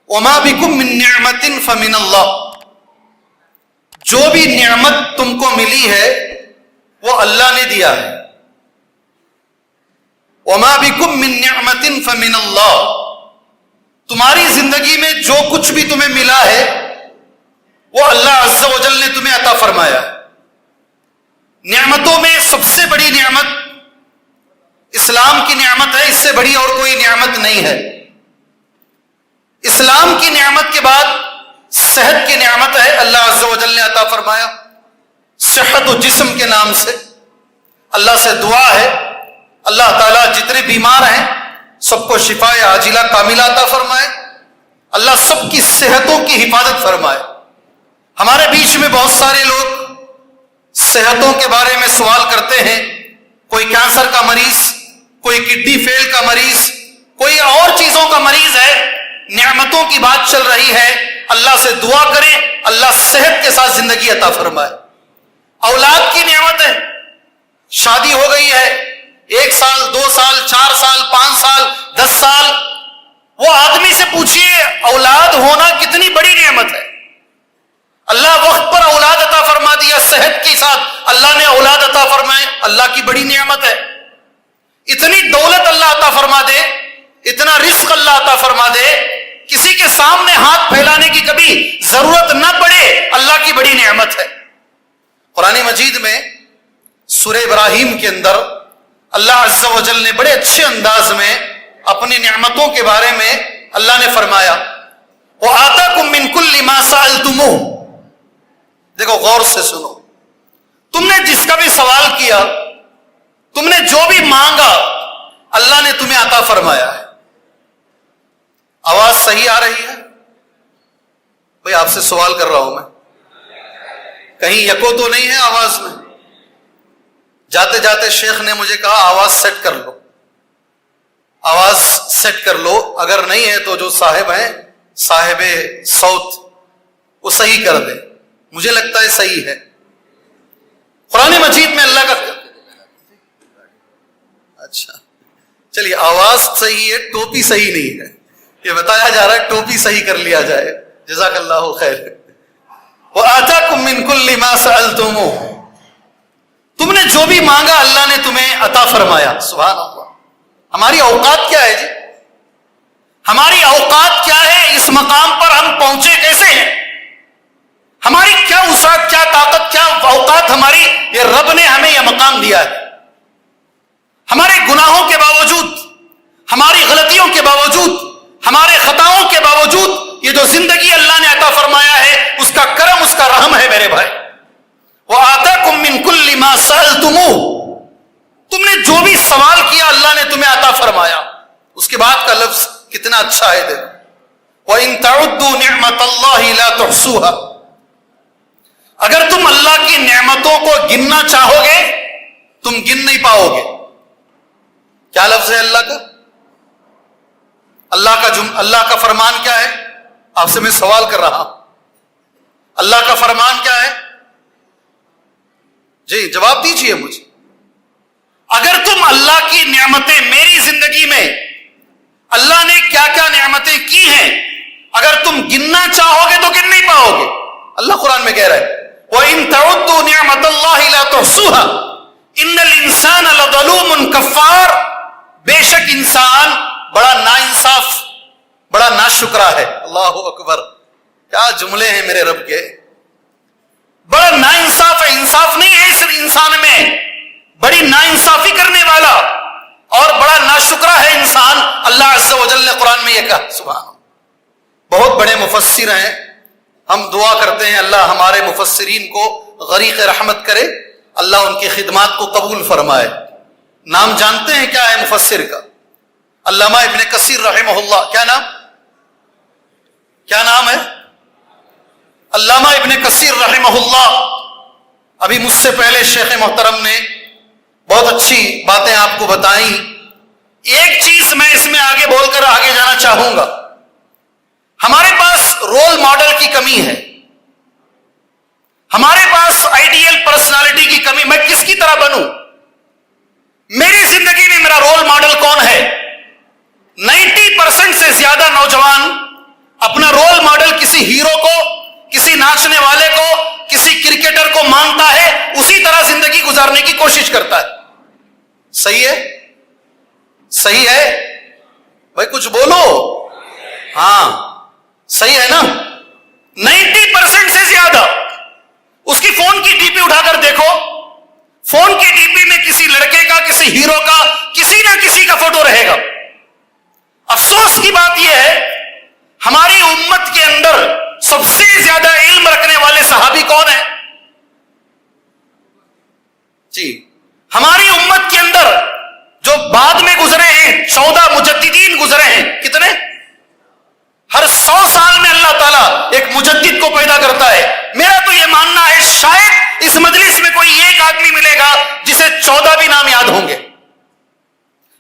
وما بكم من نعمة فمن اللہ، جو بھی نعمت تم کو ملی ہے وہ اللہ نے دیا ہے. وما بكم من نعمة فمن اللہ، تمہاری زندگی میں جو کچھ بھی تمہیں ملا ہے وہ اللہ عز و جل نے تمہیں عطا فرمایا. نعمتوں میں سب سے بڑی نعمت اسلام کی نعمت ہے، اس سے بڑی اور کوئی نعمت نہیں ہے. اسلام کی نعمت کے بعد صحت کی نعمت ہے، اللہ عز و جل نے عطا فرمایا. صحت و جسم کے نام سے اللہ سے دعا ہے اللہ تعالیٰ جتنے بیمار ہیں سب کو شفا عاجلہ کاملہ عطا فرمائے، اللہ سب کی صحتوں کی حفاظت فرمائے. ہمارے بیچ میں بہت سارے لوگ صحتوں کے بارے میں سوال کرتے ہیں، کوئی کینسر کا مریض، کوئی کڈنی فیل کا مریض، کوئی اور چیزوں کا مریض ہے. نعمتوں کی بات چل رہی ہے، اللہ سے دعا کریں اللہ صحت کے ساتھ زندگی عطا فرمائے. اولاد کی نعمت ہے، شادی ہو گئی ہے، 1 سال 2 سال 4 سال 5 سال 10 سال، وہ آدمی سے پوچھئے اولاد ہونا کتنی بڑی نعمت ہے. اللہ وقت پر اولاد عطا فرما دیا، صحت کے ساتھ اللہ نے اولاد عطا فرمائے، اللہ کی بڑی نعمت ہے. اتنی دولت اللہ عطا فرما دے، اتنا رزق اللہ عطا فرما دے، کسی کے سامنے ہاتھ پھیلانے کی کبھی ضرورت نہ پڑے، اللہ کی بڑی نعمت ہے. قرآن مجید میں سورہ ابراہیم کے اندر اللہ عز و جل نے بڑے اچھے انداز میں اپنی نعمتوں کے بارے میں اللہ نے فرمایا وَآتَاكُم مِّن كُلِّ مَا سَأَلْتُمُوهُ. دیکھو غور سے سنو، تم نے جس کا بھی سوال کیا، تم نے جو بھی مانگا اللہ نے تمہیں عطا فرمایا ہے. آواز صحیح آ رہی ہے؟ بھئی آپ سے سوال کر رہا ہوں میں، کہیں یکو تو نہیں ہے آواز میں؟ جاتے جاتے شیخ نے مجھے کہا آواز سیٹ کر لو، آواز سیٹ کر لو، اگر نہیں ہے تو جو صاحب ہیں صاحب صوت وہ صحیح کر دے. مجھے لگتا ہے صحیح ہے. قرآن مجید میں اللہ کا، اچھا چلیے آواز صحیح ہے، ٹوپی صحیح نہیں ہے، یہ بتایا جا رہا ہے ٹوپی صحیح کر لیا جائے. جزاک اللہ خیر. وَآتَاكُم مِّن كُلِّ مَا سَأَلْتُمُوهُ، تم نے جو بھی مانگا اللہ نے تمہیں عطا فرمایا. سبحان اللہ. ہماری اوقات کیا ہے جی؟ ہماری اوقات کیا ہے؟ اس مقام پر ہم پہنچے کیسے ہیں؟ ہماری کیا وسعت، کیا طاقت، کیا اوقات ہماری، یہ رب نے ہمیں یہ مقام دیا ہے. ہمارے گناہوں کے باوجود، ہماری غلطیوں کے باوجود، ہمارے خطاؤں کے باوجود یہ جو زندگی اللہ نے عطا فرمایا ہے اس کا کرم، اس کا رحم ہے میرے بھائی. وَآتَاكُم مِّن كُلِّ مَا سَأَلْتُمُوهُ، تم نے جو بھی سوال کیا اللہ نے تمہیں عطا فرمایا. اس کے بعد کا لفظ کتنا اچھا ہے، دیکھو وَإِن تَعُدُّوا نِعْمَةَ اللَّهِ لَا تُحْصُوهَا. اگر تم اللہ کی نعمتوں کو گننا چاہو گے تم گن نہیں پاؤ گے. کیا لفظ ہے اللہ کا؟ اللہ کا فرمان کیا ہے؟ آپ سے میں سوال کر رہا ہوں، اللہ کا فرمان کیا ہے؟ جی جواب دیجئے مجھے. اگر تم اللہ کی نعمتیں، میری زندگی میں اللہ نے کیا کیا نعمتیں کی ہیں، اگر تم گننا چاہو گے تو گن نہیں پاؤ گے. اللہ قرآن میں کہہ رہا ہے وَإِن تَعُدُّوا نِعْمَةَ اللَّهِ لَا تُحْصُوهَا إِنَّ الْإِنسَانَ لَظَلُومٌ كَفَّارٌ. بے شک انسان بڑا ناانصاف، بڑا ناشکرا ہے. اللہ اکبر، کیا جملے ہیں میرے رب کے. بڑا ناانصاف ہے، انصاف نہیں ہے اس انسان میں، بڑی ناانصافی کرنے والا اور بڑا ناشکرا ہے انسان. اللہ عز و جل نے قرآن میں یہ کہا. سبحان اللہ. بہت بڑے مفسر ہیں، ہم دعا کرتے ہیں اللہ ہمارے مفسرین کو غریق رحمت کرے، اللہ ان کی خدمات کو قبول فرمائے. نام جانتے ہیں کیا ہے مفسر کا؟ علامہ ابن کثیر رحمہ اللہ. کیا نام ہے؟ علامہ ابن کثیر رحمہ اللہ. ابھی مجھ سے پہلے شیخ محترم نے بہت اچھی باتیں آپ کو بتائیں. ایک چیز میں اس میں آگے بول کر آگے جانا چاہوں گا. ہمارے پاس رول ماڈل کی کمی ہے، ہمارے پاس آئیڈیل پرسنالٹی کی کمی. میں کس کی طرح بنوں؟ میری زندگی میں میرا رول ماڈل کون ہے؟ 90% سے زیادہ نوجوان اپنا رول ماڈل کسی ہیرو کو, کسی ناچنے والے کو, کسی کرکٹر کو مانتا ہے, اسی طرح زندگی گزارنے کی کوشش کرتا ہے. صحیح ہے؟ صحیح ہے بھائی, کچھ بولو. ہاں صحیح ہے نا. 90% سے زیادہ اس کی فون کی ڈی پی اٹھا کر دیکھو, فون کی ڈی پی میں کسی لڑکے کا, کسی ہیرو کا, کسی نہ کسی کا فوٹو رہے گا. افسوس کی بات یہ ہے ہماری امت کے اندر سب سے زیادہ علم رکھنے والے صحابی کون ہیں؟ جی, ہماری امت کے اندر جو بعد میں گزرے ہیں 14 مجددین گزرے ہیں. کتنے؟ ہر 100 سال میں اللہ تعالیٰ ایک مجدد کو پیدا کرتا ہے. میرا تو یہ ماننا ہے شاید اس مجلس میں کوئی ایک آدمی ملے گا جسے 14 بھی نام یاد ہوں گے.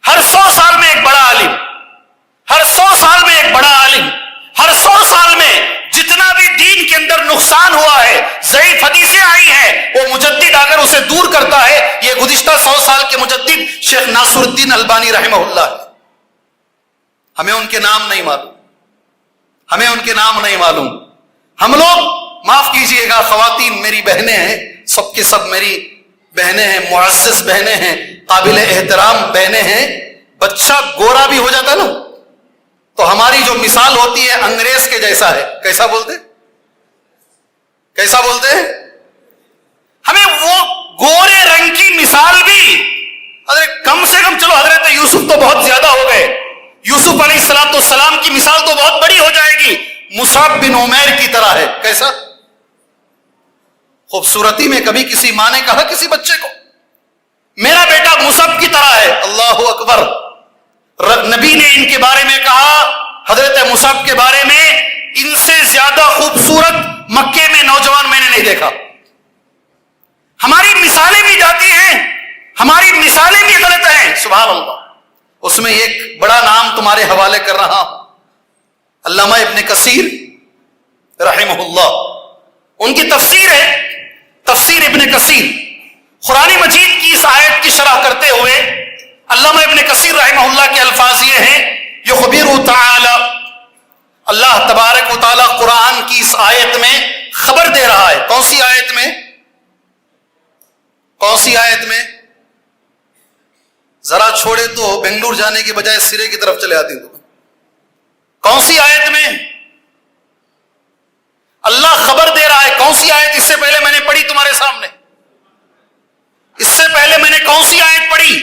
ہر 100 سال میں ایک بڑا عالم, ہر 100 سال میں ایک بڑا عالم, ہر 100 سال میں جتنا بھی دین کے اندر نقصان ہوا ہے, ضعیف حدیثیں آئی ہیں, وہ مجدد اگر اسے دور کرتا ہے. یہ گزشتہ 100 سال کے مجدد شیخ ناصر الدین البانی رحمہ اللہ. ہمیں ان کے نام نہیں معلوم, ہمیں ان کے نام نہیں معلوم. ہم لوگ معاف کیجئے گا, خواتین میری بہنیں ہیں, سب کی سب میری بہنیں ہیں, معزز بہنیں ہیں, قابل احترام بہنیں ہیں. بچہ گورا بھی ہو جاتا نا تو ہماری جو مثال ہوتی ہے انگریز کے جیسا ہے. کیسا بولتے, کیسا بولتے ہیں؟ ہمیں وہ گورے رنگ کی مثال بھی, حضرت کم سے کم چلو حضرت یوسف تو بہت زیادہ ہو گئے, یوسف علیہ السلام کی مثال تو بہت بڑی ہو جائے گی. مصعب بن عمیر کی طرح ہے. کیسا؟ خوبصورتی میں کبھی کسی ماں نے کہا کسی بچے کو میرا بیٹا مصعب کی طرح ہے؟ اللہ اکبر. نبی نے ان کے بارے میں کہا, حضرت مصعب کے بارے میں, ان سے زیادہ خوبصورت مکے میں نوجوان میں نے نہیں دیکھا. ہماری مثالیں بھی جاتی ہیں, ہماری مثالیں بھی غلط ہیں. سبحان اللہ. اس میں ایک بڑا نام تمہارے حوالے کر رہا ہوں, علامہ ابن کثیر رحمہ اللہ. ان کی تفسیر ہے تفسیر ابن کثیر. قرآن مجید کی اس آیت کی شرح کرتے ہوئے علامہ ابن کثیر رحمہ اللہ کے الفاظ یہ ہیں, یخبر تعالی, اللہ تبارک و تعالی قرآن کی اس آیت میں خبر دے رہا ہے. کون سی آیت میں؟ کون سی آیت میں؟ ذرا چھوڑے تو بنگلور جانے کے بجائے سرے کی طرف چلے آتی. کون سی آیت میں اللہ خبر دے رہا ہے؟ کون سی آیت اس سے پہلے میں نے پڑھی تمہارے سامنے؟ اس سے پہلے میں نے کون سی آیت پڑھی؟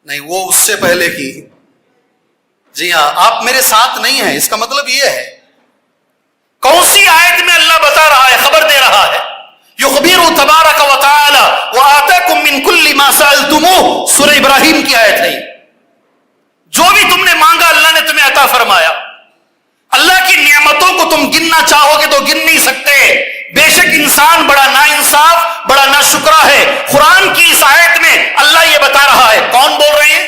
نہیں, وہ اس سے پہلے کی. جی ہاں, آپ میرے ساتھ نہیں ہیں, اس کا مطلب یہ ہے کون سی آیت میں اللہ بتا رہا ہے, خبر دے رہا ہے. یخبر تبارک و تعالی وآتاکم من کل ما سألتموہ, سورہ ابراہیم کی آیت ہے. جو بھی تم نے مانگا اللہ نے تمہیں عطا فرمایا. اللہ کی نعمتوں کو تم گننا چاہو گے تو گن نہیں سکتے. بے شک انسان بڑا ناانصاف, بڑا ناشکرا ہے. قرآن کی اس آیت میں اللہ یہ بتا رہا ہے. کون بول رہے ہیں؟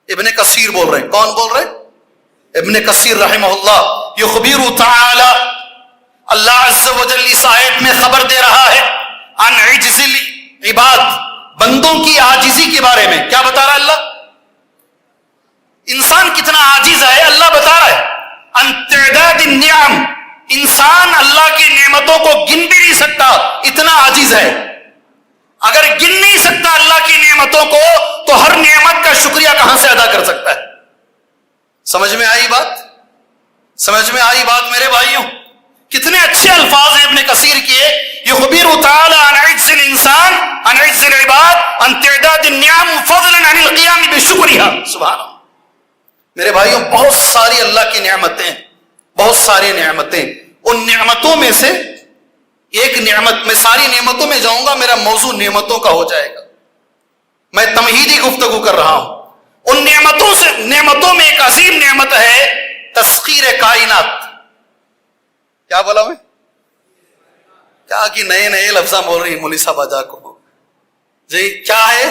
ابن کثیر بول رہے ہیں. کون بول رہے ہیں؟ ابن کثیر رحمہ اللہ. یخبر تعالی, اللہ عز و جل اس آیت میں خبر دے رہا ہے عن عجز العباد, بندوں کی عاجزی کے بارے میں. کیا بتا رہا ہے اللہ؟ انسان کتنا عاجز ہے اللہ بتا رہا ہے. عن تعداد النعم, انسان اللہ کی نعمتوں کو گن بھی نہیں سکتا, اتنا عاجز ہے. اگر گن نہیں سکتا اللہ کی نعمتوں کو تو ہر نعمت کا شکریہ کہاں سے ادا کر سکتا ہے؟ سمجھ میں آئی بات؟ سمجھ میں آئی بات میرے بھائیوں؟ کتنے اچھے الفاظ ہیں ابن کثیر کیے. یخبر تعالی عن عجز الانسان, عن عجز العباد, عن تعداد النعم فضلا عن القیام بشکرها. سبحان اللہ. میرے بھائیوں, بہت ساری اللہ کی نعمتیں, بہت ساری نعمتیں. ان نعمتوں میں سے ایک نعمت, میں ساری نعمتوں میں جاؤں گا, میرا موضوع نعمتوں کا ہو جائے گا. میں تمہیدی گفتگو کر رہا ہوں. ان نعمتوں میں ایک عظیم نعمت ہے تسخیر کائنات. کیا بولا میں؟ کیا کہ نئے نئے لفظ بول رہی مولی صاحب آجا کو. جی کیا ہے؟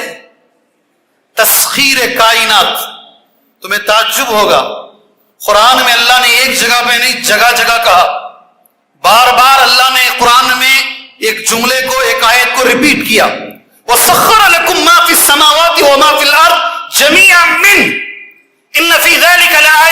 تسخیر کائنات. تمہیں تعجب ہوگا, قرآن میں اللہ نے ایک جگہ پہ نہیں جگہ جگہ کہا. بار بار اللہ نے قرآن میں ایک جملے کو, ایک آیت کو ریپیٹ کیا. وَسَخَّرَ لَكُم مَّا فِي السَّمَاوَاتِ وَمَا فِي الْأَرْضِ جَمِيعًا مِّنْهُ إِنَّ فِي ذَلِكَ لَآيَةً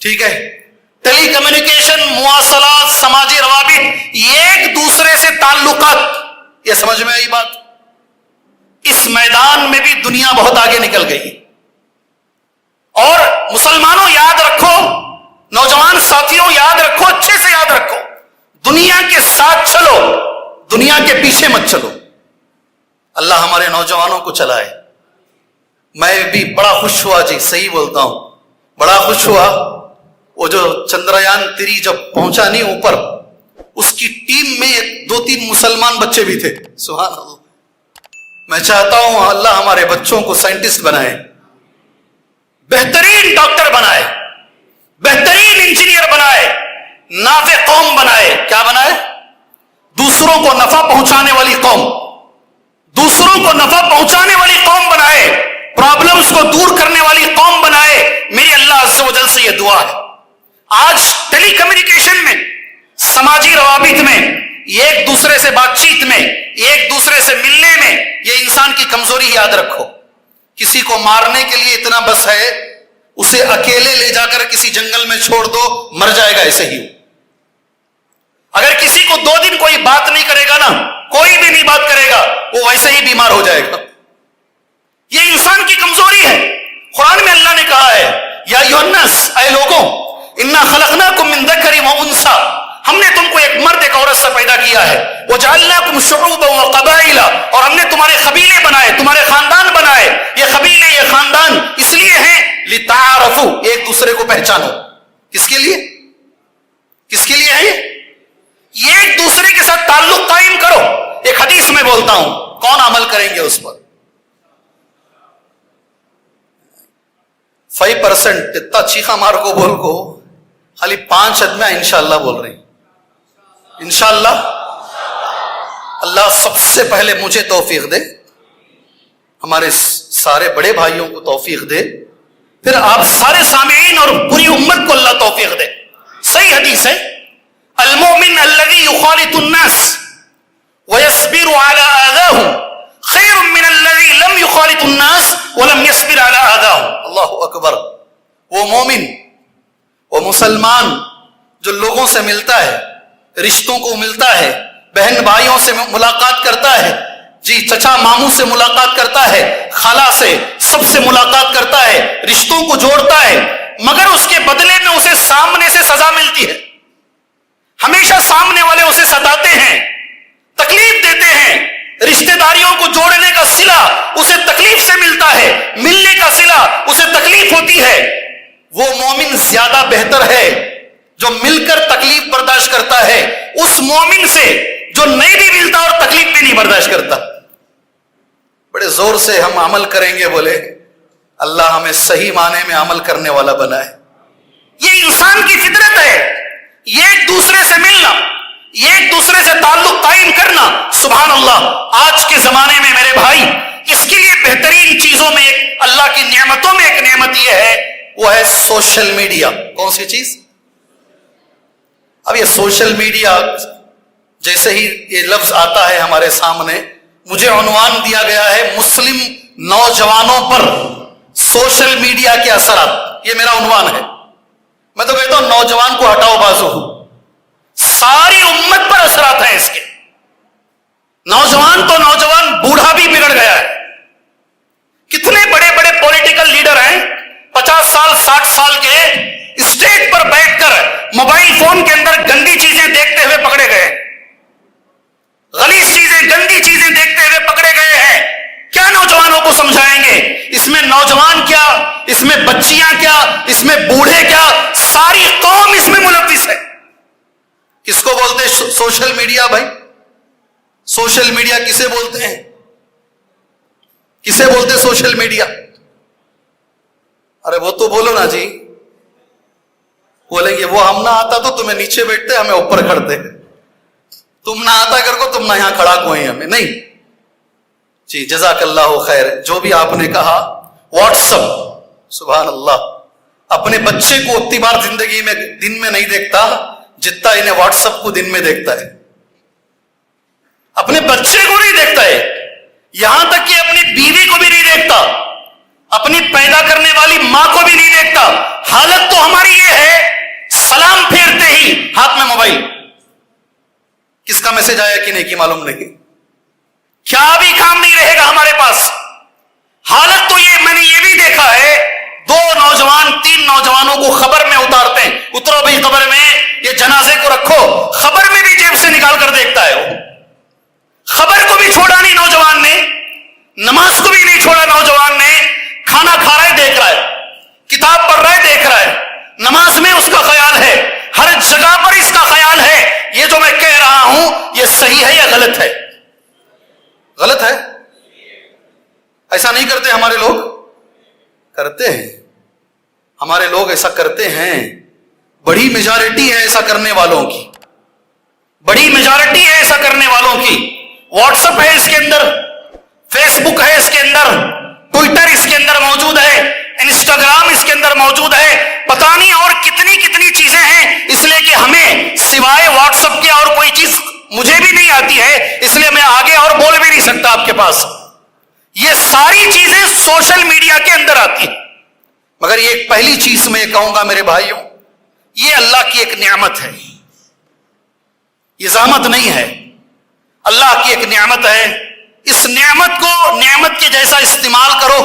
ٹھیک ہے، ٹیلی کمیونیکیشن، مواصلات، سماجی روابط، ایک دوسرے سے تعلقات، یہ سمجھ میں آئی بات؟ اس میدان میں بھی دنیا بہت آگے نکل گئی، اور مسلمانوں یاد رکھو، نوجوان ساتھیوں یاد رکھو، اچھے سے یاد رکھو، دنیا کے ساتھ چلو، دنیا کے پیچھے مت چلو۔ اللہ ہمارے نوجوانوں کو چلائے۔ میں بھی بڑا خوش ہوا جی، صحیح بولتا ہوں، بڑا خوش ہوا، وہ جو چندریان 3 جب پہنچا نہیں اوپر، اس کی ٹیم میں 2-3 مسلمان بچے بھی تھے۔ سبحان اللہ۔ میں چاہتا ہوں اللہ ہمارے بچوں کو سائنٹسٹ بنائے، بہترین ڈاکٹر بنائے، بہترین انجینئر بنائے، نافع قوم بنائے۔ کیا بنائے؟ دوسروں کو نفع پہنچانے والی قوم، دوسروں کو نفع پہنچانے والی قوم بنائے، پرابلمز کو دور کرنے والی قوم بنائے۔ میری اللہ عز و جل سے یہ دعا ہے۔ آج ٹیلی کمیونیکیشن میں، سماجی روابط میں، ایک دوسرے سے بات چیت میں، ایک دوسرے سے ملنے میں، یہ انسان کی کمزوری یاد رکھو۔ کسی کو مارنے کے لیے اتنا بس ہے، اسے اکیلے لے جا کر کسی جنگل میں چھوڑ دو، مر جائے گا ایسے ہی۔ اگر کسی کو 2 دن کوئی بات نہیں کرے گا نا، کوئی بھی نہیں بات کرے گا، وہ ویسے ہی بیمار ہو جائے گا۔ یہ انسان کی کمزوری ہے۔ قرآن میں اللہ نے کہا ہے، یا ایھا الناس، اے لوگوں، انا خلقناکم من ذکر و انثی، ہم نے تم کو ایک مرد ایک عورت سے پیدا کیا ہے، وجعلناکم شعوبا وقبائل، اور ہم نے تمہارے قبیلے بنائے، تمہارے خاندان بنائے۔ یہ قبیلے، یہ خاندان اس لیے ہیں لتعارفوا، ایک دوسرے کو پہچانو۔ کس کے لیے؟ کس کے لیے ہے یہ؟ ایک دوسرے کے ساتھ تعلق قائم کرو۔ ایک حدیث میں بولتا ہوں، کون عمل کریں گے اس پر؟ 5% اتنا چیخا مار کو بول کو، خالی 5 آدمیاں انشاءاللہ بول رہے ہیں۔ انشاءاللہ اللہ سب سے پہلے مجھے توفیق دے، ہمارے سارے بڑے بھائیوں کو توفیق دے، پھر آپ سارے سامعین اور پوری امت کو اللہ توفیق دے۔ صحیح حدیث ہے، المؤمن الذي يخالط الناس ويصبر على آذاهم خير من الذي لم يخالط الناس ولم يصبر على آذاهم۔ اللہ اکبر۔ وہ مومن، وہ مسلمان جو لوگوں سے ملتا ہے، رشتوں کو ملتا ہے، بہن بھائیوں سے ملاقات کرتا ہے، جی چچا ماموں سے ملاقات کرتا ہے، خالہ سے، سب سے ملاقات کرتا ہے، رشتوں کو جوڑتا ہے، مگر اس کے بدلے میں اسے سامنے سے سزا ملتی ہے۔ ہمیشہ سامنے والے اسے ستاتے ہیں، تکلیف دیتے ہیں۔ رشتہ داریوں کو جوڑنے کا صلہ اسے تکلیف سے ملتا ہے، ملنے کا صلہ اسے تکلیف ہوتی ہے۔ وہ مومن زیادہ بہتر ہے جو مل کر تکلیف برداشت کرتا ہے اس مومن سے جو نہیں بھی ملتا اور تکلیف بھی نہیں برداشت کرتا۔ بڑے زور سے ہم عمل کریں گے، بولے اللہ ہمیں صحیح معنی میں عمل کرنے والا بنائے۔ یہ انسان کی فطرت ہے، ایک دوسرے سے ملنا، ایک دوسرے سے تعلق قائم کرنا۔ سبحان اللہ، آج کے زمانے میں میرے بھائی، اس کے لیے بہترین چیزوں میں ایک، اللہ کی نعمتوں میں ایک نعمت یہ ہے، وہ ہے سوشل میڈیا۔ کون سی چیز؟ اب یہ سوشل میڈیا جیسے ہی یہ لفظ آتا ہے ہمارے سامنے، مجھے عنوان دیا گیا ہے مسلم نوجوانوں پر سوشل میڈیا کے اثرات۔ یہ میرا عنوان ہے۔ میں تو کہتا ہوں نوجوان کو ہٹاؤ بازو، ساری امت پر اثرات ہیں اس کے۔ نوجوان تو نوجوان، بوڑھا بھی بگڑ گیا ہے۔ کتنے بڑے بڑے پولیٹیکل لیڈر ہیں، 50 سال 60 سال کے، اسٹیج پر بیٹھ کر موبائل فون کے اندر گندی چیزیں دیکھتے ہوئے پکڑے گئے، غلیظ چیزیں، گندی چیزیں دیکھتے ہوئے پکڑے گئے ہیں۔ کیا نوجوانوں کو سمجھائیں گے؟ اس میں نوجوان کیا، اس میں بچیاں کیا، اس میں بوڑھے کیا، ساری قوم اس میں ملوث ہے۔ کس کو بولتے ہیں سوشل میڈیا؟ بھائی سوشل میڈیا کسے بولتے ہیں؟ کسے بولتے سوشل میڈیا؟ ارے وہ تو بولو نا جی۔ بولیں گے وہ ہم نہ آتا تو تمہیں نیچے بیٹھتے، ہمیں اوپر کھڑتے، تم نہ آتا کر کو، تم نہ یہاں کھڑا کوئی ہمیں نہیں۔ جی جزاک اللہ خیر۔ جو بھی آپ نے کہا، واٹس اپ، سبحان اللہ، اپنے بچے کو اتنی بار زندگی میں دن میں نہیں دیکھتا جتنا انہیں واٹس اپ کو دن میں دیکھتا ہے۔ اپنے بچے کو نہیں دیکھتا ہے، یہاں تک کہ اپنی بیوی کو بھی نہیں دیکھتا، اپنی پیدا کرنے والی ماں کو بھی نہیں دیکھتا۔ حالت تو ہماری یہ ہے، سلام پھیرتے ہی ہاتھ میں موبائل، کس کا میسج آیا کہ نہیں کہ معلوم نہیں، کیا بھی کام نہیں رہے گا ہمارے پاس۔ حالت تو یہ، میں نے یہ بھی دیکھا ہے، 2 نوجوان 3 نوجوانوں کو خبر میں اتارتے ہیں، اترو بھی خبر میں، یہ جنازے کو رکھو، خبر میں بھی جیب سے نکال کر دیکھتا ہے وہ، خبر کو بھی چھوڑا نہیں نوجوان نے، نماز کو بھی نہیں چھوڑا نوجوان نے، کھانا کھا رہا ہے دیکھ رہا ہے، کتاب پڑھ رہا ہے دیکھ رہا ہے، نماز میں اس کا خیال ہے، ہر جگہ پر اس کا خیال ہے۔ یہ جو میں کہہ رہا ہوں یہ صحیح ہے یا غلط ہے؟ غلط ہے؟ ایسا نہیں کرتے ہمارے لوگ؟ کرتے ہیں، ہمارے لوگ ایسا کرتے ہیں، بڑی میجارٹی ہے ایسا کرنے والوں کی، بڑی میجارٹی ہے ایسا کرنے والوں کی۔ واٹس ایپ ہے اس کے اندر، فیس بک ہے اس کے اندر، ٹویٹر اس کے اندر موجود ہے، انسٹاگرام اس کے اندر موجود ہے، پتہ نہیں اور کتنی کتنی چیزیں ہیں، اس لیے کہ ہمیں سوائے واٹس ایپ کے اور کوئی چیز مجھے بھی نہیں آتی ہے، اس لیے میں آگے اور بول بھی نہیں سکتا آپ کے پاس۔ یہ ساری چیزیں سوشل میڈیا کے اندر آتی ہیں، مگر یہ ایک پہلی چیز میں کہوں گا میرے بھائیوں، یہ اللہ کی ایک نعمت ہے، یہ زحمت نہیں ہے، اللہ کی ایک نعمت ہے۔ اس نعمت کو نعمت کے جیسا استعمال کرو،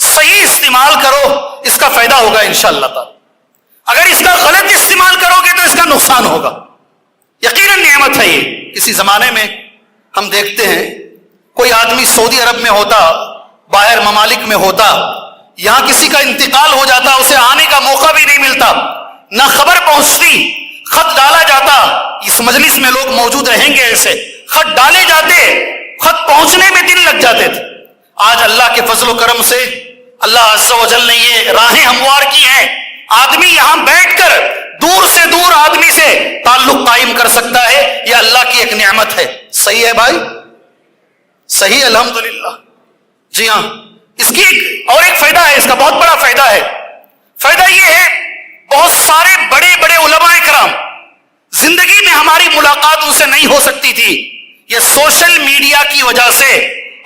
صحیح استعمال کرو، اس کا فائدہ ہوگا انشاءاللہ تعالی۔ اگر اس کا غلط استعمال کرو گے تو اس کا نقصان ہوگا۔ یقیناً نعمت ہے یہ۔ کسی زمانے میں ہم دیکھتے ہیں کوئی آدمی سعودی عرب میں ہوتا، باہر ممالک میں ہوتا، یہاں کسی کا انتقال ہو جاتا، اسے آنے کا موقع بھی نہیں ملتا، نہ خبر پہنچتی، خط ڈالا جاتا، اس مجلس میں لوگ موجود رہیں گے، ایسے خط ڈالے جاتے، خط پہنچنے میں دن لگ جاتے تھے۔ آج اللہ کے فضل و کرم سے اللہ عز و جل نے یہ راہیں ہموار کی ہیں، آدمی یہاں بیٹھ کر دور سے دور آدمی سے تعلق قائم کر سکتا ہے، یہ اللہ کی ایک نعمت ہے۔ صحیح ہے بھائی؟ صحیح، الحمدللہ۔ جی ہاں، اس کی اور ایک فائدہ ہے، اس کا بہت بڑا فائدہ ہے۔ فائدہ یہ ہے، بہت سارے بڑے بڑے علماء کرام، زندگی میں ہماری ملاقات ان سے نہیں ہو سکتی تھی، یہ سوشل میڈیا کی وجہ سے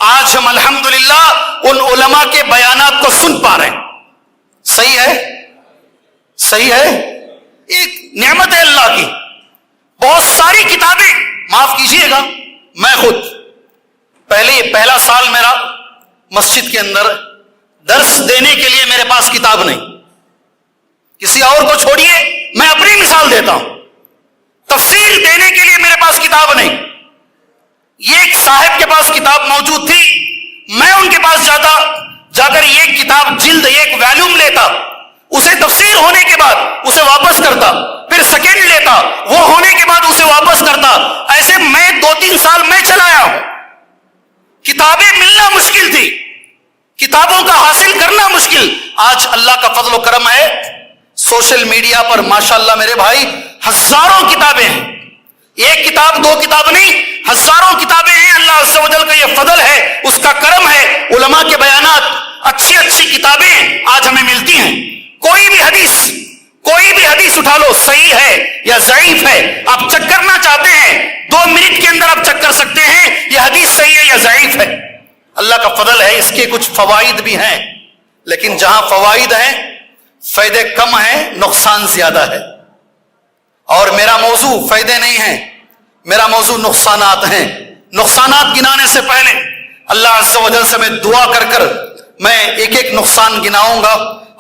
آج ہم الحمدللہ ان علماء کے بیانات کو سن پا رہے ہیں۔ صحیح ہے؟ صحیح ہے؟ ایک نعمت ہے اللہ کی۔ بہت ساری کتابیں، معاف کیجئے گا، میں خود پہلا سال میرا مسجد کے اندر درس دینے کے لیے میرے پاس کتاب نہیں، کسی اور کو چھوڑیے، میں اپنی مثال دیتا ہوں، تفسیر دینے کے لیے میرے پاس کتاب نہیں۔ یہ ایک صاحب کے پاس کتاب موجود تھی، میں ان کے پاس جا کر ایک کتاب جلد ایک ویلیوم لیتا، اسے تفسیر ہونے کے بعد اسے واپس کرتا، پھر سیکنڈ لیتا، وہ ہونے کے بعد اسے واپس کرتا، ایسے میں 2-3 سال میں چلایا ہوں۔ کتابیں ملنا مشکل تھی، کتابوں کا حاصل کرنا مشکل۔ آج اللہ کا فضل و کرم ہے، سوشل میڈیا پر ماشاءاللہ میرے بھائی ہزاروں کتابیں ہیں، ایک کتاب 2 کتاب نہیں، ہزاروں کتابیں ہیں۔ اللہ عز و جل کا یہ فضل ہے، اس کا کرم ہے، علماء کے بیانات، اچھی اچھی کتابیں آج ہمیں ملتی ہیں۔ کوئی بھی حدیث اٹھا لو، صحیح ہے یا ضعیف ہے، آپ چیک کرنا چاہتے ہیں 2 منٹ کے اندر آپ چیک کر سکتے ہیں یہ حدیث صحیح ہے یا ضعیف ہے۔ اللہ کا فضل ہے، اس کے کچھ فوائد بھی ہیں، لیکن جہاں فوائد ہیں فائدے کم ہیں، نقصان زیادہ ہے۔ اور میرا موضوع فائدے نہیں ہیں، میرا موضوع نقصانات ہیں۔ نقصانات گنانے سے پہلے اللہ عز و جل سے میں دعا کر میں ایک ایک نقصان گناؤں گا،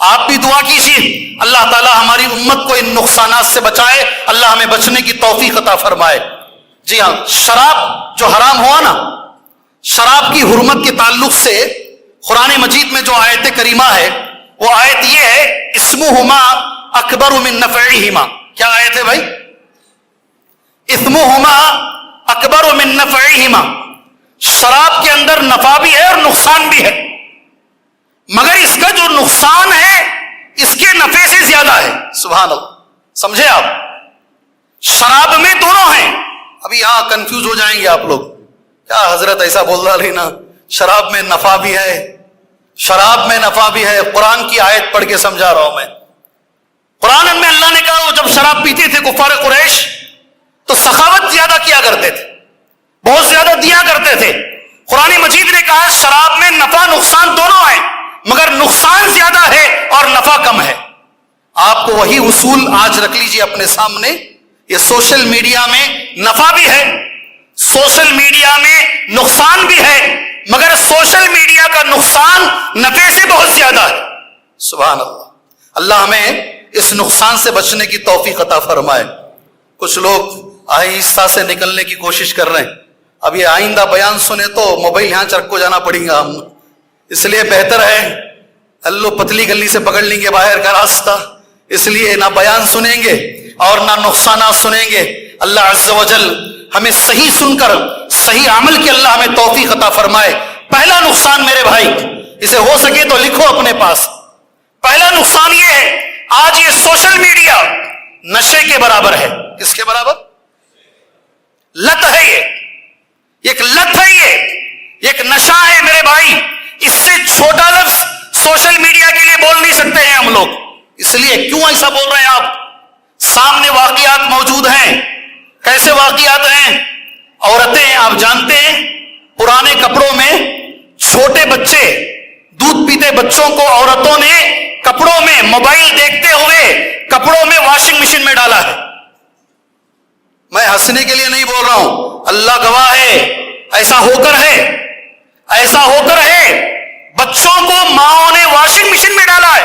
آپ بھی دعا کیجیے اللہ تعالی ہماری امت کو ان نقصانات سے بچائے، اللہ ہمیں بچنے کی توفیق عطا فرمائے۔ جی ہاں، شراب جو حرام ہوا نا، شراب کی حرمت کے تعلق سے قرآن مجید میں جو آیت کریمہ ہے وہ آیت یہ ہے، اسمہما اکبر من نفعہما۔ کیا آیت ہے بھائی؟ اسمہما اکبر من نفعہما، شراب کے اندر نفع بھی ہے اور نقصان بھی ہے، مگر اس کا جو نقصان ہے اس کے نفع سے زیادہ ہے۔ سبحان اللہ، سمجھے آپ؟ شراب میں دونوں ہیں۔ ابھی یہاں کنفیوز ہو جائیں گے آپ لوگ، کیا حضرت ایسا بول رہا لینا، شراب میں نفع بھی ہے، شراب میں نفع بھی ہے۔ قرآن کی آیت پڑھ کے سمجھا رہا ہوں میں۔ قرآن میں اللہ نے کہا وہ جب شراب پیتے تھے کفار قریش تو سخاوت زیادہ کیا کرتے تھے، بہت زیادہ دیا کرتے تھے۔ قرآن مجید نے کہا شراب میں نفع نقصان دونوں ہیں، مگر نقصان زیادہ ہے اور نفع کم ہے۔ آپ کو وہی اصول آج رکھ لیجئے اپنے سامنے. یہ سوشل میڈیا میں نفع بھی ہے, سوشل میڈیا میں نقصان بھی ہے, مگر سوشل میڈیا کا نقصان نفع سے بہت زیادہ ہے. سبحان اللہ. اللہ ہمیں اس نقصان سے بچنے کی توفیق عطا فرمائے. کچھ لوگ آہستہ سے نکلنے کی کوشش کر رہے ہیں. اب یہ آئندہ بیان سنے تو موبائل یہاں چرک کو جانا پڑے گا. ہم اس لیے بہتر ہے اللہ پتلی گلی سے پکڑ لیں گے باہر کا راستہ. اس لیے نہ بیان سنیں گے اور نہ نقصانات سنیں گے. اللہ عز و جل ہمیں صحیح سن کر صحیح عمل کی اللہ ہمیں توفیق عطا فرمائے. پہلا نقصان میرے بھائی, اسے ہو سکے تو لکھو اپنے پاس. پہلا نقصان یہ ہے, آج یہ سوشل میڈیا نشے کے برابر ہے. کس کے برابر؟ لت ہے. یہ ایک لت ہے, یہ ایک نشہ ہے میرے بھائی. اس سے چھوٹا لفظ سوشل میڈیا کے لیے بول نہیں سکتے ہیں ہم لوگ. اس لیے کیوں ایسا بول رہے ہیں آپ؟ سامنے واقعات موجود ہیں. کیسے واقعات ہیں؟ عورتیں, آپ جانتے ہیں پرانے کپڑوں میں چھوٹے بچے, دودھ پیتے بچوں کو عورتوں نے کپڑوں میں موبائل دیکھتے ہوئے کپڑوں میں واشنگ مشین میں ڈالا ہے. میں ہنسنے کے لیے نہیں بول رہا ہوں, اللہ گواہ ہے, ایسا ہو کر ہے, ایسا ہو کر ہے. بچوں کو ماؤں نے واشنگ مشین میں ڈالا ہے.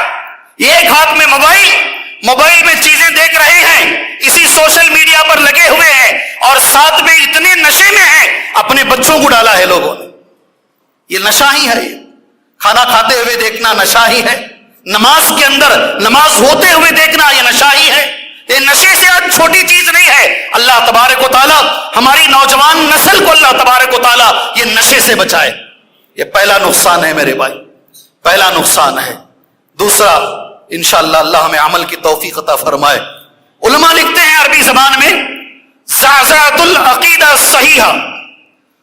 ایک ہاتھ میں موبائل میں چیزیں دیکھ رہے ہیں, اسی سوشل میڈیا پر لگے ہوئے ہیں, اور ساتھ میں اتنے نشے میں ہیں اپنے بچوں کو ڈالا ہے لوگوں نے. یہ نشہ ہی ہے. کھانا کھاتے ہوئے دیکھنا نشہ ہی ہے. نماز کے اندر نماز ہوتے ہوئے دیکھنا یہ نشہ ہی ہے. یہ نشے سے آج چھوٹی چیز نہیں ہے. اللہ تبارک و تعالیٰ ہماری نوجوان نسل کو اللہ تبارک و تعالیٰ یہ نشے سے بچائے. یہ پہلا نقصان ہے میرے بھائی, پہلا نقصان ہے. دوسرا, انشاءاللہ اللہ ہمیں عمل کی توفیق عطا فرمائے. علماء لکھتے ہیں عربی زبان میں زعزعۃ العقیدہ الصحیحہ.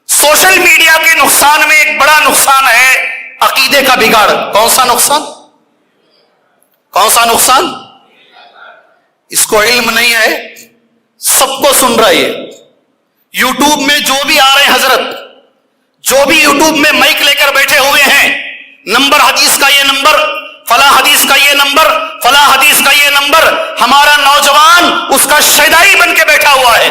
سوشل میڈیا کے نقصان میں ایک بڑا نقصان ہے عقیدے کا بگاڑ. کون سا نقصان؟ کون سا نقصان؟ اس کو علم نہیں ہے, سب کو سن رہا ہے. یوٹیوب میں جو بھی آ رہے ہیں حضرت, جو بھی یوٹیوب میں مائک لے کر بیٹھے ہوئے ہیں, نمبر حدیث کا یہ نمبر, فلاں حدیث کا یہ نمبر, فلاں حدیث کا یہ نمبر. ہمارا نوجوان اس کا شیدائی بن کے بیٹھا ہوا ہے.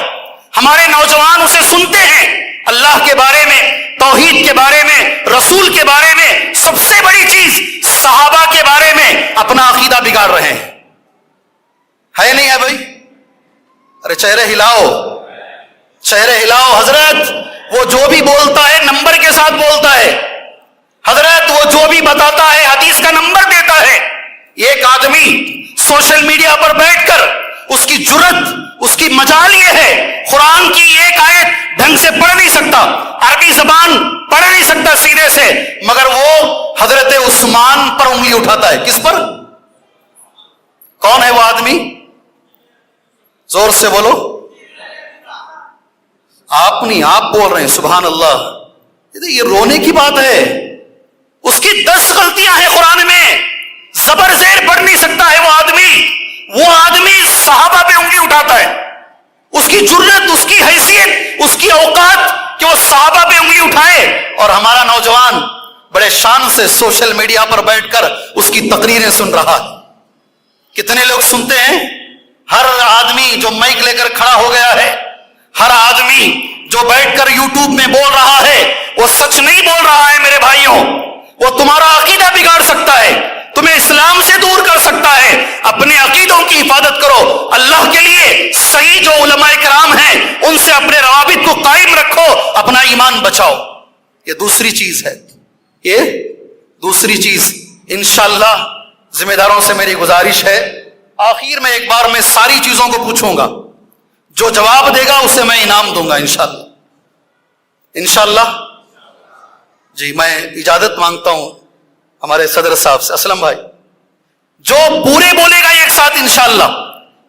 ہمارے نوجوان اسے سنتے ہیں. اللہ کے بارے میں, توحید کے بارے میں, رسول کے بارے میں, سب سے بڑی چیز صحابہ کے بارے میں اپنا عقیدہ بگاڑ رہے ہیں. ہے نہیں ہے بھائی؟ ارے چہرے ہلاؤ, چہرے ہلاؤ. حضرت وہ جو بھی بولتا ہے نمبر کے ساتھ بولتا ہے. حضرت وہ جو بھی بتاتا ہے حدیث کا نمبر دیتا ہے. ایک آدمی سوشل میڈیا پر بیٹھ کر اس کی جرت, اس کی مجال یہ ہے, قرآن کی ایک آیت ڈھنگ سے پڑھ نہیں سکتا, عربی زبان پڑھ نہیں سکتا سیدھے سے, مگر وہ حضرت عثمان پر انگلی اٹھاتا ہے. کس پر؟ کون ہے وہ آدمی؟ زور سے بولو. آپ نہیں, آپ بول رہے ہیں. سبحان اللہ. یہ رونے کی بات ہے. اس کی 10 غلطیاں ہیں قرآن میں, زبر زیر پڑھ نہیں سکتا ہے وہ آدمی. وہ آدمی صحابہ پہ انگلی اٹھاتا ہے. اس کی جرت, اس کی حیثیت, اس کی اوقات کہ وہ صحابہ پہ انگلی اٹھائے. اور ہمارا نوجوان بڑے شان سے سوشل میڈیا پر بیٹھ کر اس کی تقریریں سن رہا ہے. کتنے لوگ سنتے ہیں؟ ہر آدمی جو مائک لے کر کھڑا ہو گیا ہے, ہر آدمی جو بیٹھ کر یوٹیوب میں بول رہا ہے, وہ سچ نہیں بول رہا ہے میرے بھائیوں. وہ تمہارا عقیدہ بگاڑ سکتا ہے, تمہیں اسلام سے دور کر سکتا ہے. اپنے عقیدوں کی حفاظت کرو. اللہ کے لیے صحیح جو علماء کرام ہیں ان سے اپنے روابط کو قائم رکھو, اپنا ایمان بچاؤ. یہ دوسری چیز ہے. یہ دوسری چیز. انشاءاللہ ذمہ داروں سے میری گزارش ہے, آخر میں ایک بار میں ساری چیزوں کو پوچھوں گا, جو جواب دے گا اسے میں انعام دوں گا انشاءاللہ. انشاءاللہ. جی میں اجازت مانگتا ہوں ہمارے صدر صاحب سے. اسلم بھائی, جو پورے بولے گا ایک ساتھ انشاءاللہ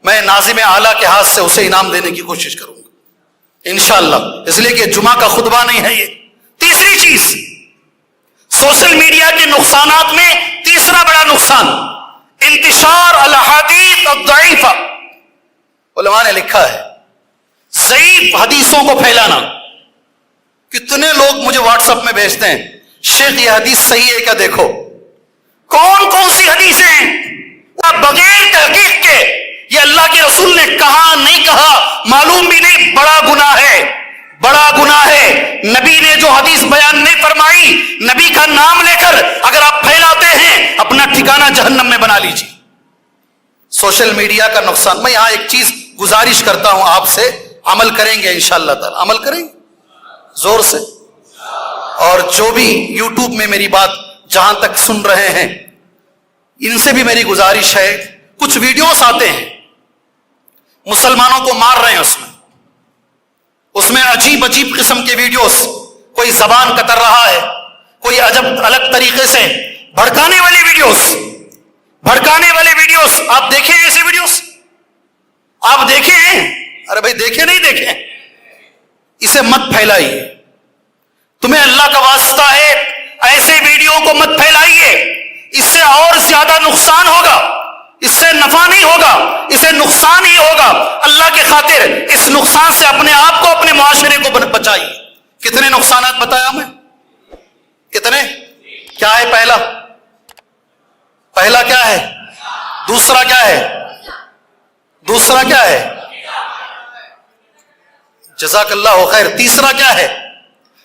میں ناظم اعلیٰ کے ہاتھ سے اسے انعام دینے کی کوشش کروں گا انشاءاللہ, اس لیے کہ جمعہ کا خطبہ نہیں ہے یہ. تیسری چیز, سوشل میڈیا کے نقصانات میں تیسرا بڑا نقصان انتشار الاحادیث الضعیفہ. علماء نے لکھا ہے ضعیف حدیثوں کو پھیلانا. کتنے لوگ مجھے واٹس ایپ میں بھیجتے ہیں, شیخ یہ حدیث صحیح ہے کیا دیکھو. کون کون سی حدیثیں ہیں بغیر تحقیق کے اللہ کے رسول نے کہا نہیں کہا معلوم بھی نہیں، بڑا گناہ ہے، بڑا گناہ ہے۔ نبی نے جو حدیث بیان نہیں فرمائی، نبی کا نام لے کر اگر آپ پھیلاتے ہیں، اپنا ٹھکانہ جہنم میں بنا لیجیے۔ سوشل میڈیا کا نقصان، میں یہاں ایک چیز گزارش کرتا ہوں آپ سے، عمل کریں گے انشاءاللہ تعالی، عمل کریں گے زور سے۔ اور جو بھی یوٹیوب میں میری بات جہاں تک سن رہے ہیں، ان سے بھی میری گزارش ہے، کچھ ویڈیوز آتے ہیں مسلمانوں کو مار رہے ہیں، اس میں عجیب عجیب قسم کے ویڈیوز، کوئی زبان کتر رہا ہے، کوئی عجب الگ طریقے سے بھڑکانے والے ویڈیوز، بھڑکانے والے ویڈیوز۔ آپ دیکھیں ایسے ویڈیوز؟ آپ دیکھیں ہیں؟ ارے بھائی دیکھیں نہیں دیکھیں؟ اسے مت پھیلائیے، تمہیں اللہ کا واسطہ ہے، ایسے ویڈیو کو مت پھیلائیے، اس سے اور زیادہ نقصان ہوگا، اس سے نفع نہیں ہوگا، اسے نقصان ہی ہوگا۔ اللہ کے خاطر اس نقصان سے اپنے آپ کو، اپنے معاشرے کو بچائیے۔ کتنے نقصانات بتایا میں؟ کتنے؟ کیا ہے پہلا؟ پہلا کیا ہے؟ دوسرا کیا ہے؟ دوسرا کیا ہے؟ جزاک اللہ خیر۔ تیسرا کیا ہے؟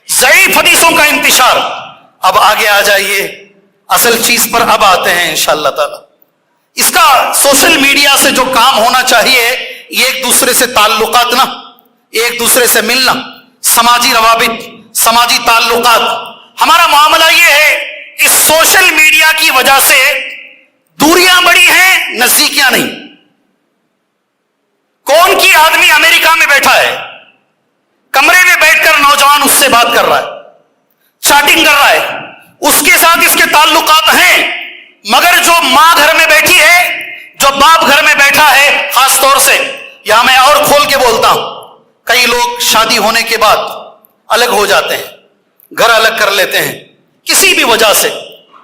ضعیف حدیثوں کا انتشار۔ اب آگے آ جائیے، اصل چیز پر اب آتے ہیں انشاءاللہ تعالی۔ اس کا سوشل میڈیا سے جو کام ہونا چاہیے، یہ ایک دوسرے سے تعلقات، نا ایک دوسرے سے ملنا، سماجی روابط، سماجی تعلقات۔ ہمارا معاملہ یہ ہے، اس سوشل میڈیا کی وجہ سے دوریاں بڑی ہیں، نزدیکیاں نہیں۔ کون کی آدمی امریکہ میں بیٹھا ہے، کمرے میں بیٹھ کر نوجوان اس سے بات کر رہا ہے، چیٹنگ کر رہا ہے، اس کے ساتھ اس کے تعلقات ہیں، مگر جو ماں گھر میں بیٹھی ہے، جو باپ گھر میں بیٹھا ہے، خاص طور سے یہاں میں اور کھول کے بولتا ہوں، کئی لوگ شادی ہونے کے بعد الگ ہو جاتے ہیں، گھر الگ کر لیتے ہیں کسی بھی وجہ سے،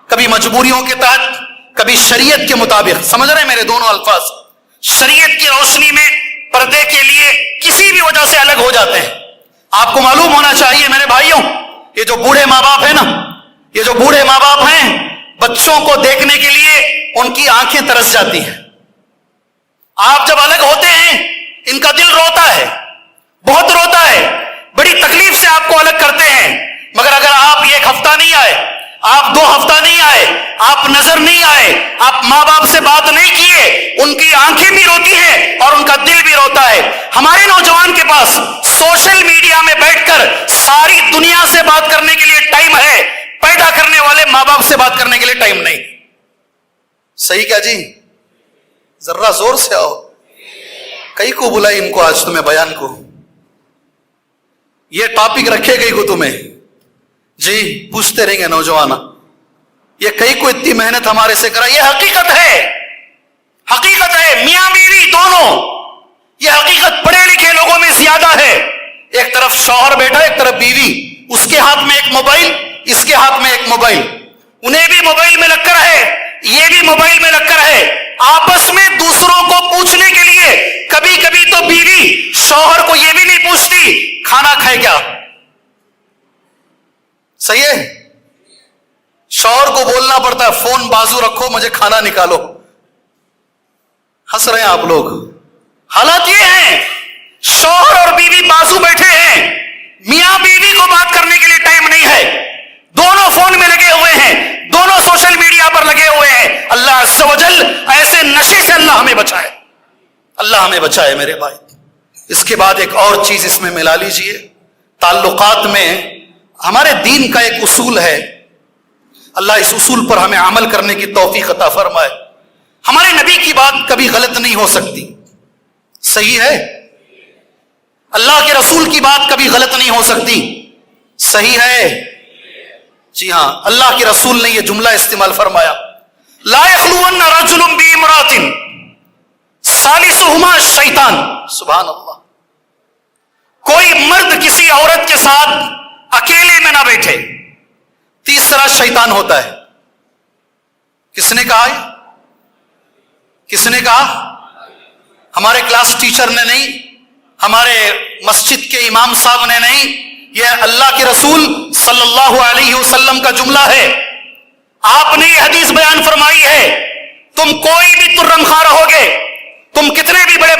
کبھی مجبوریوں کے تحت، کبھی شریعت کے مطابق۔ سمجھ رہے ہیں میرے دونوں الفاظ؟ شریعت کی روشنی میں پردے کے لیے کسی بھی وجہ سے الگ ہو جاتے ہیں۔ آپ کو معلوم ہونا چاہیے میرے بھائیوں، یہ جو بوڑھے ماں باپ ہیں نا، یہ جو بوڑھے ماں باپ ہیں، بچوں کو دیکھنے کے لیے ان کی آنکھیں ترس جاتی ہیں۔ آپ جب الگ ہوتے ہیں، ان کا دل روتا ہے، بہت روتا ہے، بڑی تکلیف سے آپ کو الگ کرتے ہیں، مگر اگر آپ ایک ہفتہ نہیں آئے، آپ 2 ہفتہ نہیں آئے، آپ نظر نہیں آئے، آپ ماں باپ سے بات نہیں کیے، ان کی آنکھیں بھی روتی ہیں اور ان کا دل بھی روتا ہے۔ ہمارے نوجوان کے پاس سوشل میڈیا میں بیٹھ کر ساری دنیا سے بات کرنے کے لیے ٹائم ہے، پیدا کرنے والے ماں باپ سے بات کرنے کے لیے ٹائم نہیں۔ صحیح کیا جی؟ ذرا زور سے آؤ، کئی کو بلائی ان کو آج تمہیں بیان کو، یہ ٹاپک رکھے گئی کو تمہیں جی، پوچھتے رہیں گے نوجوان، یہ کئی کو اتنی محنت ہمارے سے کرا، یہ حقیقت ہے، حقیقت ہے، میاں بیوی دونوں، یہ حقیقت پڑھے لکھے لوگوں میں زیادہ ہے۔ ایک طرف شوہر بیٹھا، ایک طرف بیوی، اس کے ہاتھ میں ایک موبائل، اس کے ہاتھ میں ایک موبائل، انہیں بھی موبائل میں لگ کر ہے، یہ بھی موبائل میں لگ کر ہے، آپس میں دوسروں کو پوچھنے کے لیے کبھی کبھی تو بیوی شوہر کو یہ بھی نہیں پوچھتی کھانا کھائے کیا۔ صحیح ہے؟ شوہر کو بولنا پڑتا ہے فون بازو رکھو، مجھے کھانا نکالو۔ ہنس رہے ہیں آپ لوگ، حالات یہ ہیں، شوہر اور بیوی بازو بیٹھے ہیں، میاں بیوی کو بات کرنے کے لیے ٹائم نہیں ہے، دونوں فون میں لگے ہوئے ہیں، دونوں سوشل میڈیا پر لگے ہوئے ہیں۔ اللہ عز و جل ایسے نشے سے اللہ ہمیں بچائے، اللہ ہمیں بچائے میرے بھائی۔ اس کے بعد ایک اور چیز اس میں ملا لیجئے، تعلقات میں ہمارے دین کا ایک اصول ہے، اللہ اس اصول پر ہمیں عمل کرنے کی توفیق عطا فرمائے۔ ہمارے نبی کی بات کبھی غلط نہیں ہو سکتی، صحیح ہے؟ اللہ کے رسول کی بات کبھی غلط نہیں ہو سکتی، صحیح ہے؟ جی ہاں، اللہ کے رسول نے یہ جملہ استعمال فرمایا، لا یخلون رجل بامرأۃ ثالثہما الشیطان۔ سبحان اللہ، کوئی مرد کسی عورت کے ساتھ اکیلے میں نہ بیٹھے، تیسرا شیطان ہوتا ہے۔ کس نے کہا؟ کس نے کہا؟ ہمارے کلاس ٹیچر نے نہیں، ہمارے مسجد کے امام صاحب نے نہیں، یہ اللہ کے رسول صلی اللہ علیہ وسلم کا جملہ ہے۔ آپ نے یہ حدیث بیان فرمائی ہے، تم کوئی بھی ترم خواہ رہو گے، تم کتنے بھی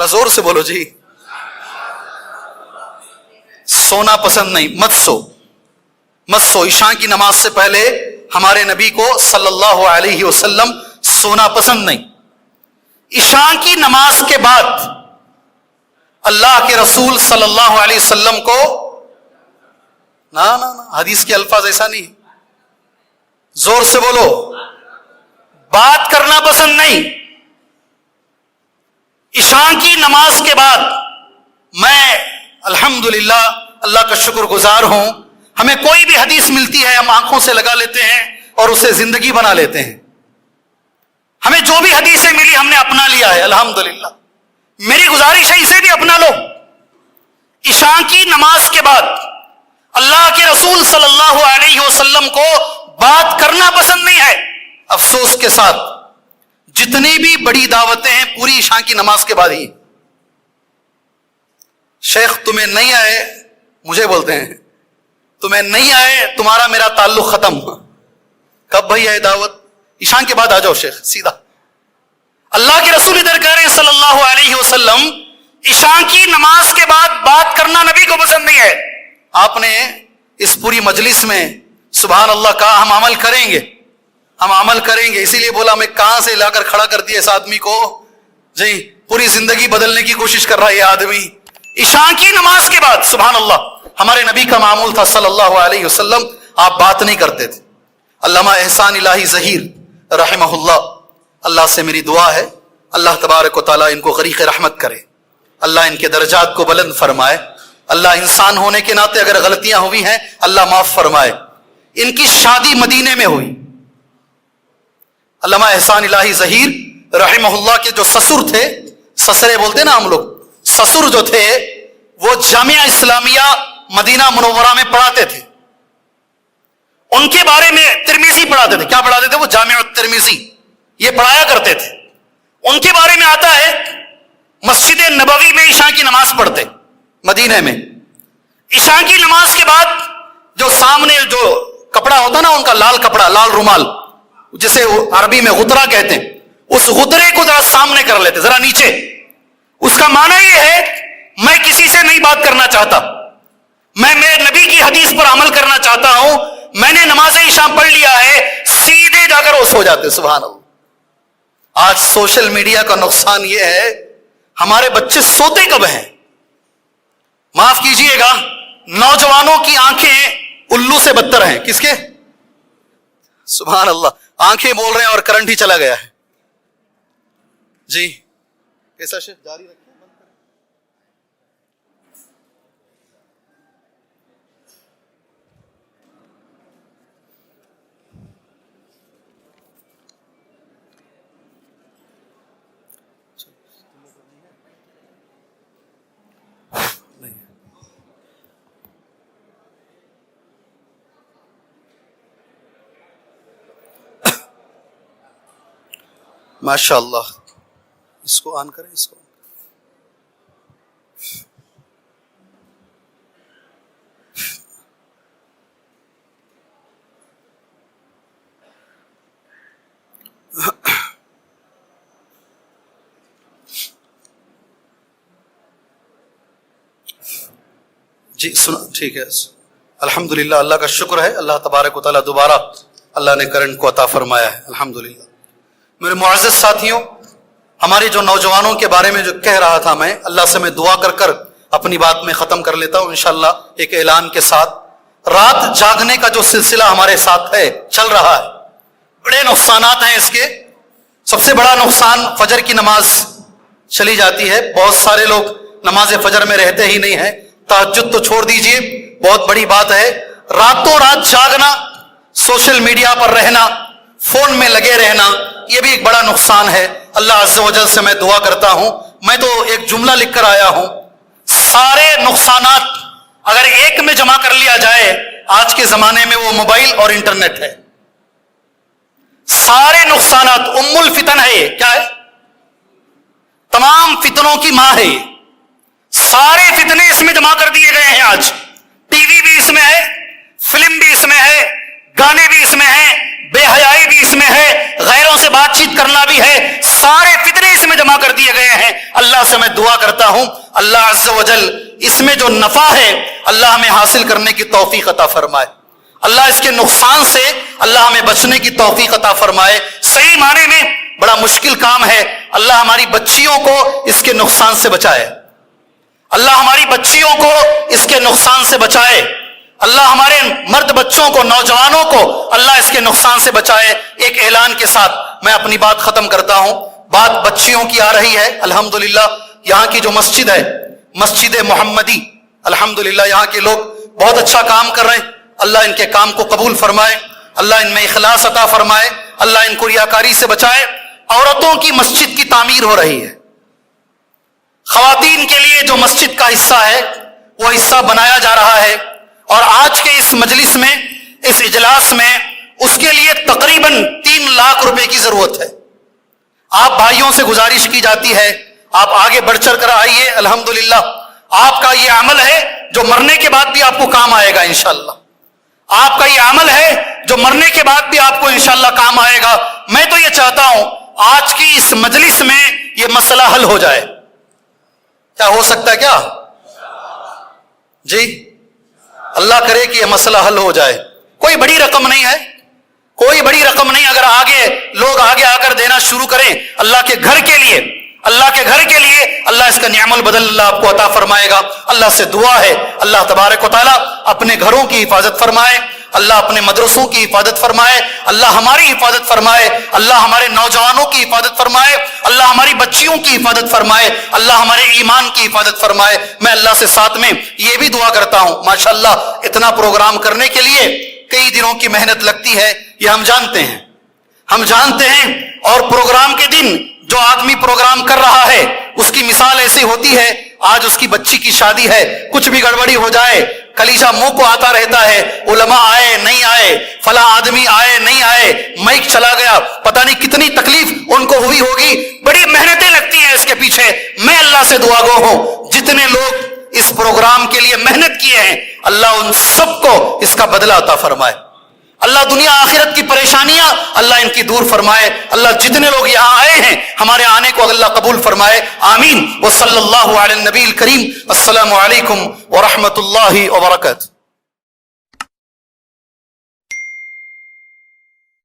ذرا زور سے بولو جی. سونا پسند نہیں, مت سو. عشاء کی نماز سے پہلے ہمارے نبی کو صلی اللہ علیہ وسلم سونا پسند نہیں. عشاء کی نماز کے بعد اللہ کے رسول صلی اللہ علیہ وسلم کو نا حدیث کے الفاظ ایسا نہیں, زور سے بولو, بات کرنا پسند نہیں. عشاء کی نماز کے بعد میں الحمدللہ اللہ کا شکر گزار ہوں, ہمیں کوئی بھی حدیث ملتی ہے ہم آنکھوں سے لگا لیتے ہیں اور اسے زندگی بنا لیتے ہیں. ہمیں جو بھی حدیثیں ملی ہم نے اپنا لیا ہے الحمدللہ. میری گزارش ہے اسے بھی اپنا لو. عشاء کی نماز کے بعد اللہ کے رسول صلی اللہ علیہ وسلم کو بات کرنا پسند نہیں ہے. افسوس کے ساتھ جتنی بھی بڑی دعوتیں ہیں پوری عشاء کی نماز کے بعد ہی. شیخ تمہیں نہیں آئے, مجھے بولتے ہیں تمہیں نہیں آئے تمہارا میرا تعلق ختم. کب بھائی آئے دعوت؟ عشاء کے بعد آ جاؤ شیخ سیدھا. اللہ کے رسول ادھر کہہ رہے ہیں صلی اللہ علیہ وسلم عشاء کی نماز کے بعد بات کرنا نبی کو پسند نہیں ہے. آپ نے اس پوری مجلس میں سبحان اللہ کہا ہم عمل کریں گے, اسی لیے بولا میں کہاں سے لا کر کھڑا کر دیا اس آدمی کو جی, پوری زندگی بدلنے کی کوشش کر رہا ہے یہ آدمی. عشاء کی نماز کے بعد سبحان اللہ ہمارے نبی کا معمول تھا صلی اللہ علیہ وسلم, آپ بات نہیں کرتے تھے. علامہ احسان الہی ظہیر رحمہ اللہ, اللہ سے میری دعا ہے اللہ تبارک و تعالیٰ ان کو غریق رحمت کرے, اللہ ان کے درجات کو بلند فرمائے, اللہ انسان ہونے کے ناطے اگر غلطیاں ہوئی ہیں اللہ معاف فرمائے. ان کی شادی مدینے میں ہوئی. علامہ احسان الہی ظہیر رحمہ اللہ کے جو سسر تھے, سسرے بولتے نا ہم لوگ, سسر جو تھے وہ جامعہ اسلامیہ مدینہ منورہ میں پڑھاتے تھے. ان کے بارے میں ترمذی پڑھاتے تھے. کیا پڑھاتے تھے وہ؟ جامعہ ترمذی یہ پڑھایا کرتے تھے. ان کے بارے میں آتا ہے مسجد نبوی میں عشاء کی نماز پڑھتے مدینہ میں. عشاء کی نماز کے بعد جو سامنے جو کپڑا ہوتا نا ان کا لال کپڑا, لال رومال جسے عربی میں غترہ کہتے ہیں, اس غترے کو ذرا سامنے کر لیتے, ذرا نیچے. اس کا معنی یہ ہے میں کسی سے نہیں بات کرنا چاہتا, میں میرے نبی کی حدیث پر عمل کرنا چاہتا ہوں, میں نے نماز عشاء پڑھ لیا ہے, سیدھے جا کر وہ سو جاتے. سبحان اللہ. آج سوشل میڈیا کا نقصان یہ ہے ہمارے بچے سوتے کب ہیں؟ معاف کیجئے گا, نوجوانوں کی آنکھیں الو سے بدتر ہیں. کس کے؟ سبحان اللہ. آنکھیں بول رہے ہیں اور کرنٹ ہی چلا گیا ہے جی. کیسا شیخ جاری رکھیں؟ ماشاء اللہ. اس کو آن کریں, اس کو. جی سنا ٹھیک ہے. الحمدللہ اللہ کا شکر ہے, اللہ تبارک و تعالیٰ دوبارہ اللہ نے کرنٹ کو عطا فرمایا ہے الحمدللہ. میرے معزز ساتھیوں, ہمارے جو نوجوانوں کے بارے میں جو کہہ رہا تھا میں, اللہ سے میں دعا کر کر اپنی بات میں ختم کر لیتا ہوں انشاءاللہ ایک اعلان کے ساتھ. رات جاگنے کا جو سلسلہ ہمارے ساتھ ہے, چل رہا ہے, بڑے نقصانات ہیں اس کے. سب سے بڑا نقصان فجر کی نماز چلی جاتی ہے. بہت سارے لوگ نماز فجر میں رہتے ہی نہیں ہیں, تہجد تو چھوڑ دیجئے, بہت بڑی بات ہے. راتوں رات جاگنا, سوشل میڈیا پر رہنا, فون میں لگے رہنا, یہ بھی ایک بڑا نقصان ہے. اللہ عز و جل سے میں دعا کرتا ہوں, میں تو ایک جملہ لکھ کر آیا ہوں, سارے نقصانات اگر ایک میں جمع کر لیا جائے آج کے زمانے میں وہ موبائل اور انٹرنیٹ ہے. سارے نقصانات ام الفتن ہے. یہ کیا ہے؟ تمام فتنوں کی ماں ہے. سارے فتنے اس میں جمع کر دیے گئے ہیں. آج ٹی وی بھی اس میں ہے, فلم بھی اس میں ہے, گانے بھی اس میں ہیں, بے حیائی بھی اس میں ہے, غیروں سے بات چیت کرنا بھی ہے. سارے فتنے اس میں جمع کر دیے گئے ہیں. اللہ سے میں دعا کرتا ہوں اللہ عز و جل اس میں جو نفع ہے اللہ ہمیں حاصل کرنے کی توفیق عطا فرمائے، اللہ اس کے نقصان سے اللہ ہمیں بچنے کی توفیق عطا فرمائے۔ صحیح معنی میں بڑا مشکل کام ہے، اللہ ہماری بچیوں کو اس کے نقصان سے بچائے، اللہ ہماری بچیوں کو اس کے نقصان سے بچائے، اللہ ہمارے مرد بچوں کو، نوجوانوں کو اللہ اس کے نقصان سے بچائے۔ ایک اعلان کے ساتھ میں اپنی بات ختم کرتا ہوں۔ بات بچیوں کی آ رہی ہے، الحمدللہ یہاں کی جو مسجد ہے مسجد محمدی، الحمدللہ یہاں کے لوگ بہت اچھا کام کر رہے ہیں، اللہ ان کے کام کو قبول فرمائے، اللہ ان میں اخلاص عطا فرمائے، اللہ ان کو ریاکاری سے بچائے۔ عورتوں کی مسجد کی تعمیر ہو رہی ہے، خواتین کے لیے جو مسجد کا حصہ ہے وہ حصہ بنایا جا رہا ہے، اور آج کے اس مجلس میں، اس اجلاس میں اس کے لیے تقریباً 3 لاکھ روپے کی ضرورت ہے۔ آپ بھائیوں سے گزارش کی جاتی ہے آپ آگے بڑھ چڑھ کر آئیے، الحمدللہ آپ کا یہ عمل ہے جو مرنے کے بعد بھی آپ کو کام آئے گا انشاءاللہ، آپ کا یہ عمل ہے جو مرنے کے بعد بھی آپ کو انشاءاللہ کام آئے گا۔ میں تو یہ چاہتا ہوں آج کی اس مجلس میں یہ مسئلہ حل ہو جائے، کیا ہو سکتا ہے کیا؟ جی اللہ کرے کہ یہ مسئلہ حل ہو جائے۔ کوئی بڑی رقم نہیں ہے، کوئی بڑی رقم نہیں، اگر لوگ آگے آ کر دینا شروع کریں اللہ کے گھر کے لیے، اللہ کے گھر کے لیے، اللہ اس کا نعم البدل اللہ آپ کو عطا فرمائے گا۔ اللہ سے دعا ہے اللہ تبارک و تعالیٰ اپنے گھروں کی حفاظت فرمائے، اللہ اپنے مدرسوں کی حفاظت فرمائے، اللہ ہماری حفاظت فرمائے، اللہ ہمارے نوجوانوں کی حفاظت فرمائے، اللہ ہماری بچیوں کی حفاظت فرمائے، اللہ ہمارے ایمان کی حفاظت فرمائے۔ میں اللہ سے ساتھ میں یہ بھی دعا کرتا ہوں، ماشاءاللہ اتنا پروگرام کرنے کے لیے کئی دنوں کی محنت لگتی ہے، یہ ہم جانتے ہیں، اور پروگرام کے دن جو آدمی پروگرام کر رہا ہے اس کی مثال ایسی ہوتی ہے، آج اس کی بچی کی شادی ہے، کچھ بھی گڑبڑی ہو جائے کلیجہ منہ کو آتا رہتا ہے، علماء آئے نہیں آئے، فلاں آدمی آئے نہیں آئے، مائک چلا گیا، پتہ نہیں کتنی تکلیف ان کو ہوئی ہوگی، بڑی محنتیں لگتی ہیں اس کے پیچھے۔ میں اللہ سے دعا گو ہوں جتنے لوگ اس پروگرام کے لیے محنت کیے ہیں اللہ ان سب کو اس کا بدلہ عطا فرمائے، اللہ دنیا آخرت کی پریشانیاں اللہ ان کی دور فرمائے، اللہ جتنے لوگ یہاں آئے ہیں ہمارے آنے کو اللہ قبول فرمائے، آمین۔ وصلی اللہ علی النبی الکریم، السلام علیکم ورحمۃ اللہ وبرکاتہ۔